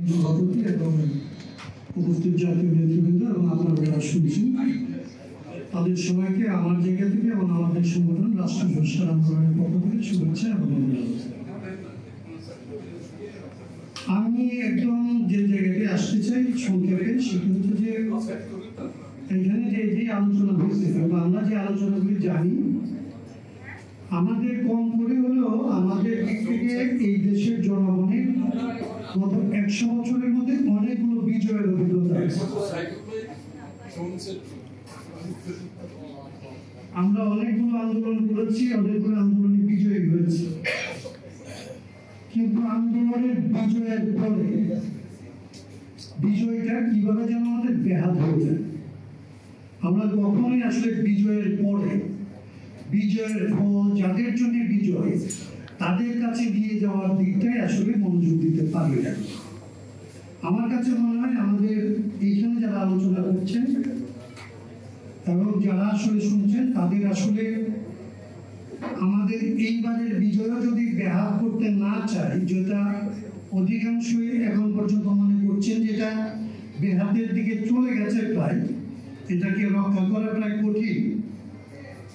সভাপতি এবং উপস্থিত জাতীয় নেতৃবৃন্দ এবং আপনারা যারা শুনছেন তাদের সবাইকে আমার জায়গা থেকে এবং আমাদের সংগঠন রাষ্ট্র সংস্কার আন্দোলনের পক্ষ থেকে শুভেচ্ছা এবং অভিনন্দন। আমি একদম যে জায়গাতে আসতে চাই সংক্ষেপে সেটা হচ্ছে যে এখানে যে আলোচনা হয়েছে এবং আমরা যে আলোচনাগুলি জানি আমাদের কম করে হলেও আমাদের দিক থেকে এই দেশের জনগণের গত 100 বছরের মধ্যে অনেকগুলো বিজয়ের অভিজ্ঞতা আছে। আমরা অনেকগুলো আন্দোলন করেছি, অনেকগুলো আন্দোলনে বিজয়ী হয়েছি, কিন্তু আন্দোলনের বিজয়ের পরে বিজয়টা কিভাবে যেন আমাদের ব্যাহত হয়ে যায়। আমরা কখনোই আসলে বিজয়ের পরে বিজয়ের ফল যাদের জন্য বিজয় তাদের কাছে নিয়ে যাওয়ার দিকটাই আসলে মনোযোগ দিতে পারবে না। আমার কাছে মনে হয় আমাদের এইখানে যারা আলোচনা করছেন এবং যারা আসলে শুনছেন তাদের আসলে আমাদের এইবারের বিজয়ও যদি ব্যাহত করতে না চাই, যেটা অধিকাংশই এখন পর্যন্ত মনে করছেন যেটা ব্যাহতের দিকে চলে গেছে প্রায়, এটাকে রক্ষা করা প্রায় কঠিন,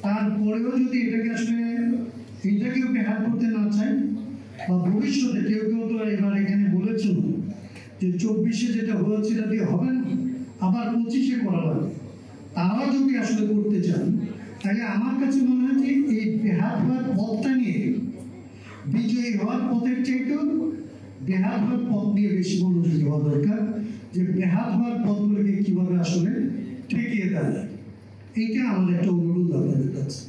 তারপরেও যদি এটাকে আসলে এটাকেও ব্যাহত করতে না চাই বা ভবিষ্যতে কেউ কেউ তো এবার এখানে বলেছেন যে 24-এ যেটা হয়েছে এটা দিয়ে হবে না, আবার 25-এ করা লাগবে, তারাও যদি আসলে করতে চান তাহলে আমার কাছে মনে হয় যে এই ব্যাহত হওয়ার পথটা নিয়ে বিজয়ী হওয়ার পথের চাইতেও ব্যাহত হওয়ার পথ নিয়ে বেশি মনোযোগী হওয়া দরকার, যে ব্যাহত হওয়ার পথগুলোকে কিভাবে আসলে ঠেকিয়ে দেওয়া যায়। এইটা আমার একটা অনুরোধ আপনাদের কাছে।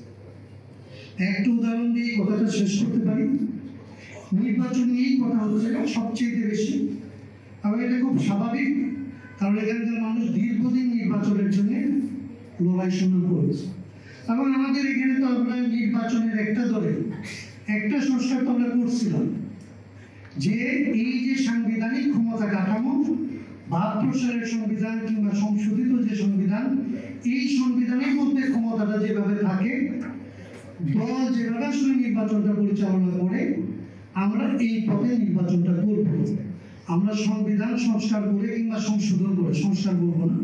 একটা উদাহরণ দিয়ে কথাটা শেষ করতে পারি। নির্বাচন নিয়েই কথা হচ্ছে সবচেয়ে বেশি, আর এটা খুব স্বাভাবিক, কারণ এখানকার মানুষ দীর্ঘদিন নির্বাচনের জন্য লড়াই সংগ্রাম করেছে এবং আমাদের এখানে তো আমরা নির্বাচনের একটা দলে একটা সংস্কার তো আমরা করছিলাম যে এই যে সাংবিধানিক ক্ষমতা কাঠামো 72 সালের সংবিধান কিংবা সংশোধিত যে সংবিধান, এই সংবিধানের মধ্যে ক্ষমতাটা যেভাবে থাকে, দল যেভাবে আসলে নির্বাচনটা পরিচালনা করে আমরা এই পথে নির্বাচনটা করব। আমরা সংবিধান সংস্কার করে কিংবা সংশোধন করে, সংস্কার করবো না,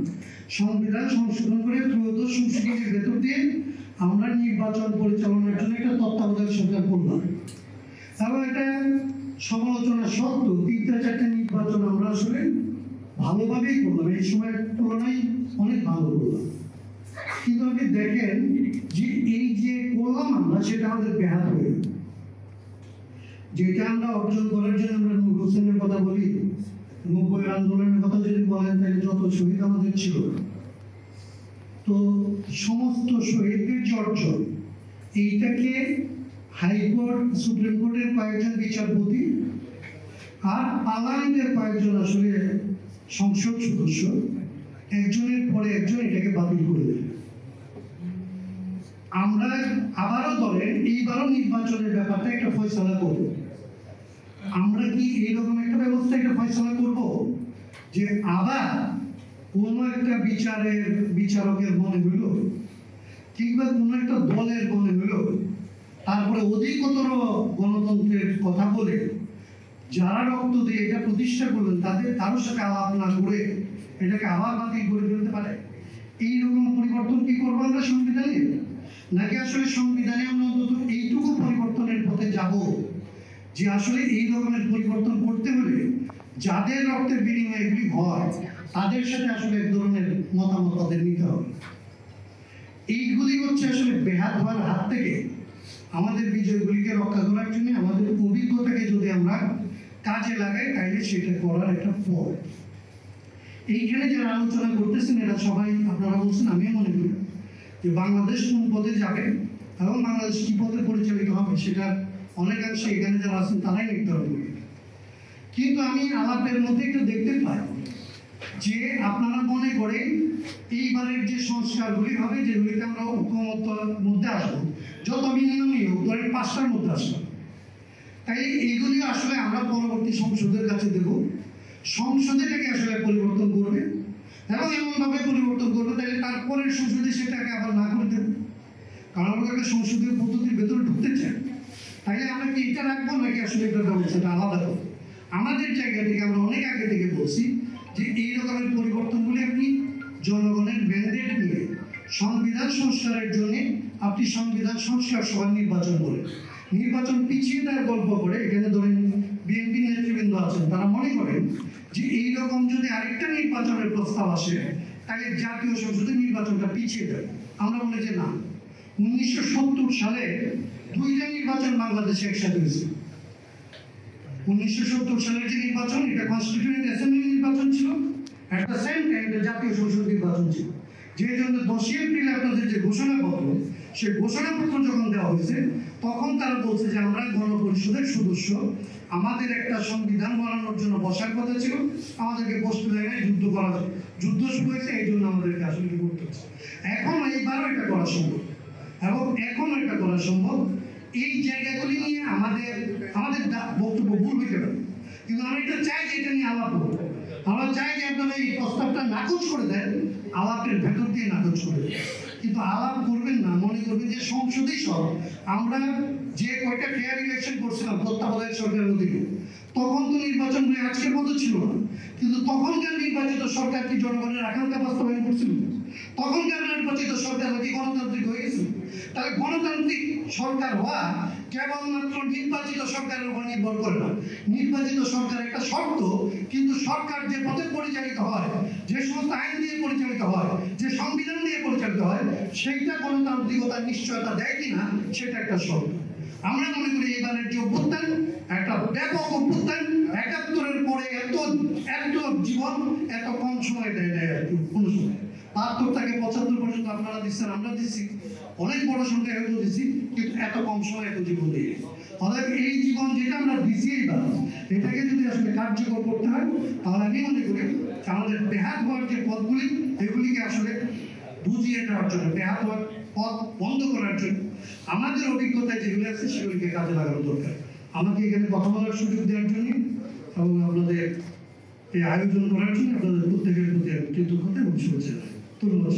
সংবিধান সংশোধন করে ত্রয়োদশ সংশোধনের ভেতর দিয়ে আমরা নির্বাচন পরিচালনার জন্য একটা তত্ত্বাবধায়ক সরকার করলাম এবং এটা সমালোচনা সত্ত্বেও 3-4টা নির্বাচন আমরা আসলে ভালোভাবেই করলাম, এই সময়ের তুলনায় অনেক ভালো করলাম। কিন্তু আপনি দেখেন যে এই যে করলাম আমরা সেটা আমাদের ব্যাহত হয়ে, যেটা আমরা অর্জন করার জন্য আমরা নূর হোসেনের কথা বলি, 90-এর আন্দোলনের কথা যদি বলেন তাহলে যত শহীদ আমাদের ছিল, তো সমস্ত শহীদদের যে অর্জন এইটাকে হাইকোর্ট সুপ্রিম কোর্টের কয়েকজন বিচারপতি আর পার্লামেন্টের কয়েকজন আসলে সংসদ সদস্য একজনের পরে একজন এটাকে বাতিল করে দেবে। আমরা আবারও ধরেন এইবারও নির্বাচনের ব্যাপারটা একটা ফয়সালা করব, আমরা কি এইরকম একটা ব্যবস্থা একটা ফয়সালা করব যে আবার কোন একটা বিচারকের মনে হইল কিংবা কোন একটা দলের মনে হইল তারপরে অধিকতর গণতন্ত্রের কথা বলে যারা রক্ত দিয়ে এটা প্রতিষ্ঠা করলেন তাদের কারোর সাথে আলাপ না করে এটাকে আবার বাতিল করে ফেলতে পারে? এইরকম পরিবর্তন কি করবো আমরা সংবিধানে? নাকি আসলে সংবিধানে আমরা অন্তত এইটুকু পরিবর্তনের পথে যাব যে আসলে এই রকমের পরিবর্তন করতে হলে যাদের রক্তের বিনিময়ে এগুলি হয় তাদের সাথে আসলে এক ধরনের মতামত তাদের নিতে হবে। এইগুলি হচ্ছে আসলে ব্যাহত হওয়ার হাত থেকে আমাদের বিজয়গুলিকে রক্ষা করার জন্য আমাদের অভিজ্ঞতাকে যদি আমরা কাজে লাগাই তাইলে সেটা করার একটা ফল। এইখানে যারা আলোচনা করতেছেন এরা সবাই আপনারা বলছেন, আমিও মনে করি যে বাংলাদেশ কোন পথে যাবে এবং বাংলাদেশ কি পথে পরিচালিত হবে সেটা অনেকাংশে এখানে যারা আছেন তারাই নির্ধারণ করবে। কিন্তু আমি আলাপের মধ্যে একটু দেখতে পাই যে আপনারা মনে করেন এইবারের যে সংস্কারগুলি হবে যেগুলিতে আমরা ঐক্যমত্যের মধ্যে আসবো, যত মিনিমামই হোক ধরেন 5টার মধ্যে আসবো, তাই এইগুলি আসলে আমরা পরবর্তী সংসদের কাছে দেব, সংসদ এটাকে আসলে পরিবর্তন করবে এবং এমনভাবে পরিবর্তন করবে তাহলে তারপরের সংসদে সেটাকে আবার না করে দেবে, কারণ আমরা একটা সংসদীয় পদ্ধতির ভেতরে ঢুকতে চাই। তাইলে আমরা কি এটা রাখবো নাকি আসলে এটা ব্যবস্থাটা আলাদা করবো? আমাদের জায়গা থেকে আমরা অনেক আগে থেকে জাতীয় সংবিধান সংস্কার সভা নির্বাচন করে নির্বাচন পিছিয়ে দেওয়ার গল্প করে এখানে ধরেন বিএনপি নেতৃবৃন্দ আছেন, তারা মনে করেন যে এইরকম যদি আরেকটা নির্বাচনের প্রস্তাব আসে তাহলে জাতীয় সংসদে নির্বাচনটা পিছিয়ে দেবে। আমরা বলি যে না, 1970 সালে দুইটা নির্বাচন বাংলাদেশে একসাথে হয়েছিল। 1970 সালের যে নির্বাচন, এটা কনস্টিটিউয়েন্ট অ্যাসেম্বলি নির্বাচন ছিল, এট দ্য সেম টাইম এটা জাতীয় সংসদ নির্বাচন ছিল। যে জন্য 10 এপ্রিল আপনাদের যে ঘোষণাপত্র, সেই ঘোষণাপত্র যখন দেওয়া হয়েছে তখন তারা বলছে যে আমরা গণপরিষদের সদস্য, আমাদের একটা সংবিধান বানানোর জন্য বসার কথা ছিল, আমাদেরকে বসতে দেয় নাই, যুদ্ধ শুরু হয়েছে, এই জন্য আমাদেরকে আসলে করতে হচ্ছে। এখন এইবারও এটা করা সম্ভব, এবং এখন এটা করা সম্ভব। এই জায়গাগুলি নিয়ে আমাদের বক্তব্য ভুল হইতে পারে, কিন্তু আমরা এটা চাই যে এটা নিয়ে আলাপ করবো। আমরা চাই যে আপনারা এই প্রস্তাবটা নাকচ করে দেন, আলাপের ভেতর দিয়ে নাকচ করে দেন, কিন্তু আলাপ করবেন না, মনে করবেন যে সংসদেই সব। আমরা যে কয়টা ফেয়ার ইলেকশন করছিলাম তত্ত্বাবধায়ক সরকারের অধীনে, তখন তো নির্বাচনগুলি আজকের মতো ছিল না, কিন্তু তখনকার নির্বাচিত সরকার কি জনগণের আকাঙ্ক্ষা বাস্তবায়ন করছিল? তখনকার নির্বাচিত সরকার কি গণতান্ত্রিক হয়ে গেছিল? তাহলে গণতান্ত্রিক সরকার হওয়া কেবলমাত্র নির্বাচিত সরকারের উপর নির্ভর করে না। নির্বাচিত সরকার একটা শর্ত, কিন্তু সরকার যে পথে পরিচালিত হয়, যে সমস্ত আইন দিয়ে পরিচালিত হয়, যে সংবিধান দিয়ে পরিচালিত হয়, সেইটা গণতান্ত্রিকতার নিশ্চয়তা দেয় কিনা সেটা একটা শর্ত। আমরা মনে করি এবারের যে অভ্যুত্থান একটা ব্যাপক অভ্যুত্থান, ৭১-এর পরে এত জীবন এত কম সময় দেয় নাই আর কি। কোনো সময় ৭২ থেকে ৭৫ পর্যন্ত আপনারা দিচ্ছেন, আমরা দিচ্ছি, অনেক বড় সংখ্যা হয়তো দিচ্ছি, কিন্তু এত কম সময় এত জীবন দিয়ে। অতএব এই জীবন যেটা আমরা দিচ্ছি এইবার, এটাকে যদি আসলে কার্যকর করতে হয়, তাহলে আমি মনে করি আমাদের বেহাত হওয়ার যে পথগুলি, এগুলিকে আসলে বুঝিয়ে দেওয়ার জন্য, বেহাত হওয়ার পথ বন্ধ করার জন্য আমাদের অভিজ্ঞতায় যেগুলি আছে সেগুলিকে কাজে লাগানো দরকার। আমাকে এখানে কথা বলার সুযোগ দেওয়ার জন্য এবং আপনাদের এই আয়োজন করার জন্য আপনাদের প্রত্যেকের প্রতি কৃতজ্ঞতা এবং শুভেচ্ছা। ধন্যবাদ।